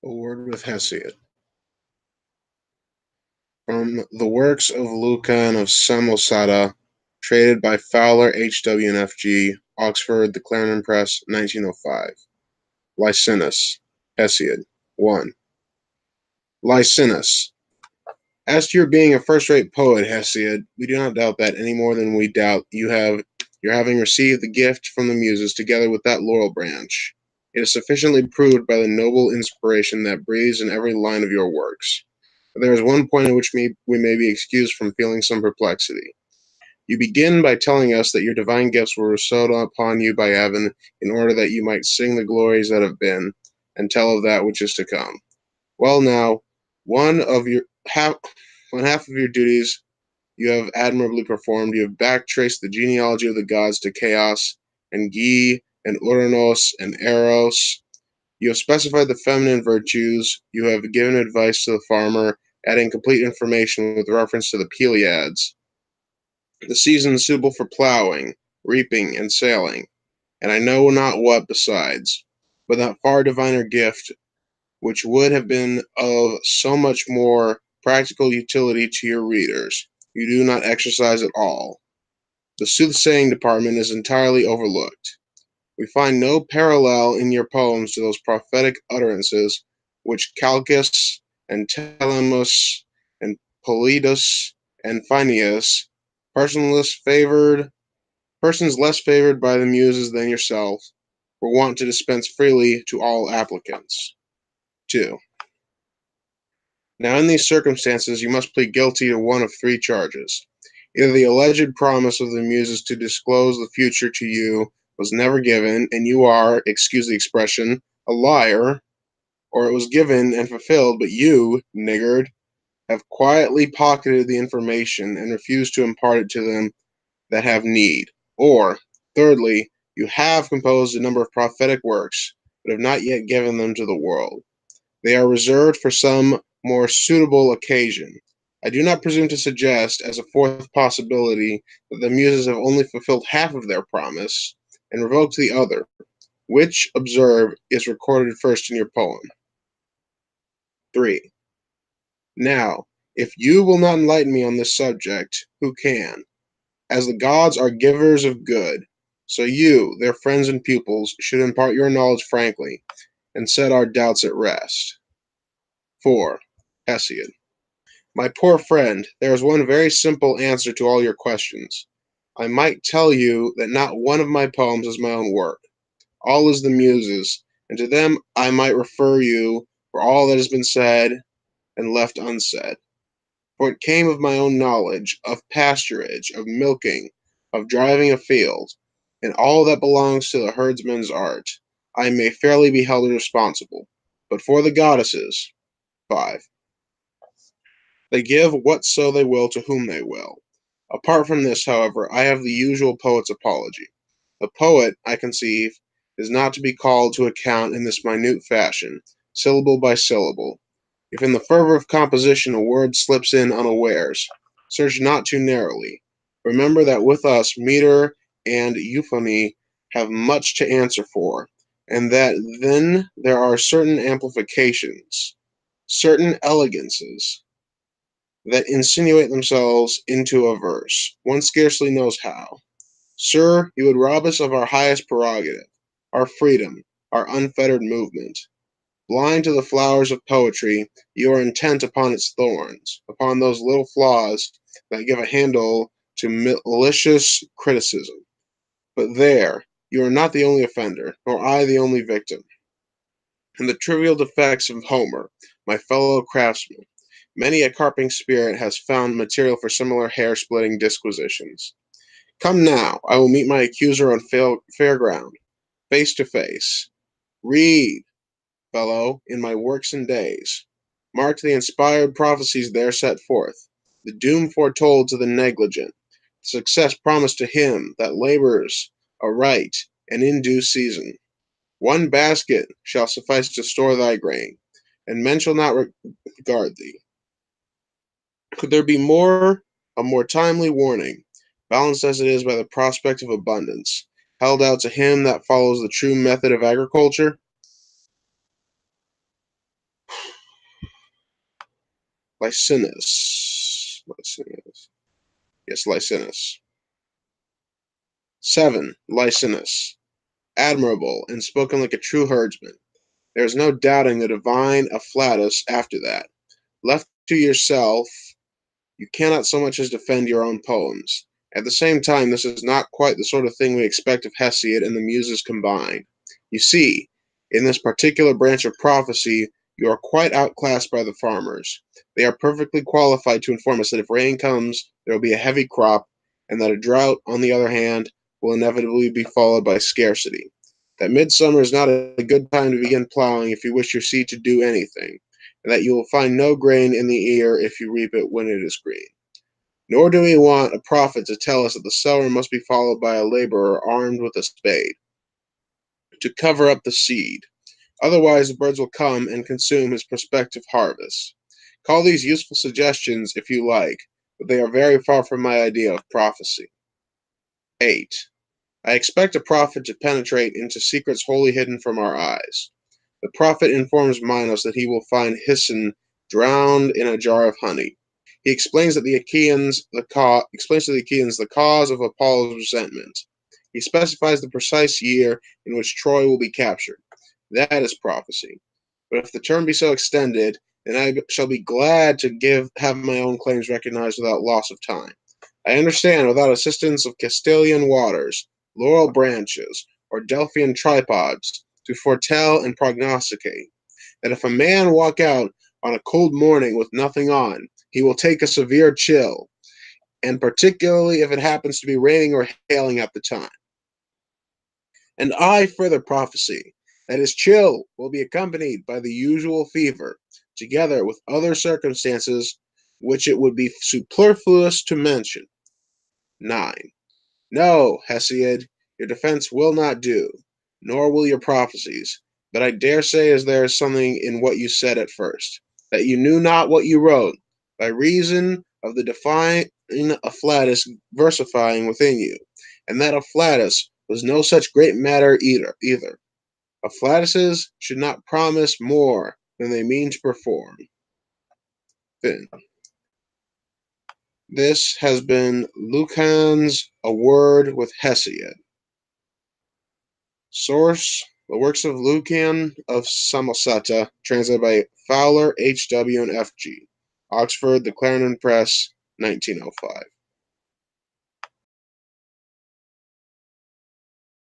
A Word with Hesiod. From the works of Lucian of Samosata, traded by Fowler H.W. and F.G., Oxford, The Clarendon Press, 1905. Licinus. Hesiod. 1. Licinus. As to your being a first-rate poet, Hesiod, we do not doubt that any more than we doubt your having received the gift from the Muses together with that laurel branch. It is sufficiently proved by the noble inspiration that breathes in every line of your works. But there is one point in which we may be excused from feeling some perplexity. You begin by telling us that your divine gifts were bestowed upon you by heaven in order that you might sing the glories that have been, and tell of that which is to come. Well, now, one half of your duties you have admirably performed. You have backtraced the genealogy of the gods to Chaos, and Ge, and Uranos, and Eros. You have specified the feminine virtues. You have given advice to the farmer, adding complete information with reference to the Pleiades, the seasons suitable for plowing, reaping, and sailing, and I know not what besides. But that far diviner gift, which would have been of so much more practical utility to your readers, you do not exercise at all. The soothsaying department is entirely overlooked. We find no parallel in your poems to those prophetic utterances which Calchas and Telemus and Polyidus and Phineas, persons less favored by the Muses than yourself, were wont to dispense freely to all applicants. 2. Now, in these circumstances, you must plead guilty to one of three charges. Either the alleged promise of the Muses to disclose the future to you was never given, and you are, excuse the expression, a liar, or it was given and fulfilled, but you, niggard, have quietly pocketed the information and refused to impart it to them that have need. Or, thirdly, you have composed a number of prophetic works, but have not yet given them to the world. They are reserved for some more suitable occasion. I do not presume to suggest, as a fourth possibility, that the Muses have only fulfilled half of their promise, and revoked the other, which, observe, is recorded first in your poem. 3. Now, if you will not enlighten me on this subject, who can? As the gods are givers of good, so you, their friends and pupils, should impart your knowledge frankly, and set our doubts at rest. 4. Hesiod. My poor friend, there is one very simple answer to all your questions. I might tell you that not one of my poems is my own work. All is the Muses, and to them I might refer you for all that has been said and left unsaid. For it came of my own knowledge, of pasturage, of milking, of driving a field, and all that belongs to the herdsman's art. I may fairly be held responsible. But for the goddesses. 5. They give whatso they will to whom they will. Apart from this, however, I have the usual poet's apology. The poet, I conceive, is not to be called to account in this minute fashion, syllable by syllable. If in the fervor of composition a word slips in unawares, search not too narrowly. Remember that with us meter and euphony have much to answer for, and that then there are certain amplifications, certain elegances, that insinuate themselves into a verse, one scarcely knows how. Sir, you would rob us of our highest prerogative, our freedom, our unfettered movement. Blind to the flowers of poetry, you are intent upon its thorns, upon those little flaws that give a handle to malicious criticism. But there, you are not the only offender, nor I the only victim. In the trivial defects of Homer, my fellow craftsman, many a carping spirit has found material for similar hair-splitting disquisitions. Come now, I will meet my accuser on fair ground, face to face. Read, fellow, in my works and days. Mark the inspired prophecies there set forth, the doom foretold to the negligent, the success promised to him that labors aright and in due season. One basket shall suffice to store thy grain, and men shall not regard thee. Could there be a more timely warning, balanced as it is by the prospect of abundance, held out to him that follows the true method of agriculture? Licinus. Yes, Licinus. 7. Licinus. Admirable, and spoken like a true herdsman. There is no doubting the divine afflatus after that. Left to yourself, you cannot so much as defend your own poems. At the same time, this is not quite the sort of thing we expect of Hesiod and the Muses combined. You see, in this particular branch of prophecy, you are quite outclassed by the farmers. They are perfectly qualified to inform us that if rain comes, there will be a heavy crop, and that a drought, on the other hand, will inevitably be followed by scarcity. That midsummer is not a good time to begin plowing if you wish your seed to do anything, and that you will find no grain in the ear if you reap it when it is green. Nor do we want a prophet to tell us that the sower must be followed by a laborer armed with a spade to cover up the seed. Otherwise, the birds will come and consume his prospective harvest. Call these useful suggestions if you like, but they are very far from my idea of prophecy. 8. I expect a prophet to penetrate into secrets wholly hidden from our eyes. The prophet informs Minos that he will find Hesiod drowned in a jar of honey. He explains to the Achaeans the cause of Apollo's resentment. He specifies the precise year in which Troy will be captured. That is prophecy. But if the term be so extended, then I shall be glad to have my own claims recognized without loss of time. I understand without assistance of Castilian waters, laurel branches, or Delphian tripods to foretell and prognosticate that if a man walk out on a cold morning with nothing on, he will take a severe chill, and particularly if it happens to be raining or hailing at the time. And I further prophesy that his chill will be accompanied by the usual fever, together with other circumstances which it would be superfluous to mention. 9. No, Hesiod, your defense will not do, nor will your prophecies, but I dare say as there is something in what you said at first, that you knew not what you wrote, by reason of the divine afflatus versifying within you, and that afflatus was no such great matter either. Afflatuses should not promise more than they mean to perform. Fin. This has been Lucan's A Word with Hesiod. Source: The Works of Lucian of Samosata, translated by Fowler, H. W. and F. G. Oxford: The Clarendon Press, 1905.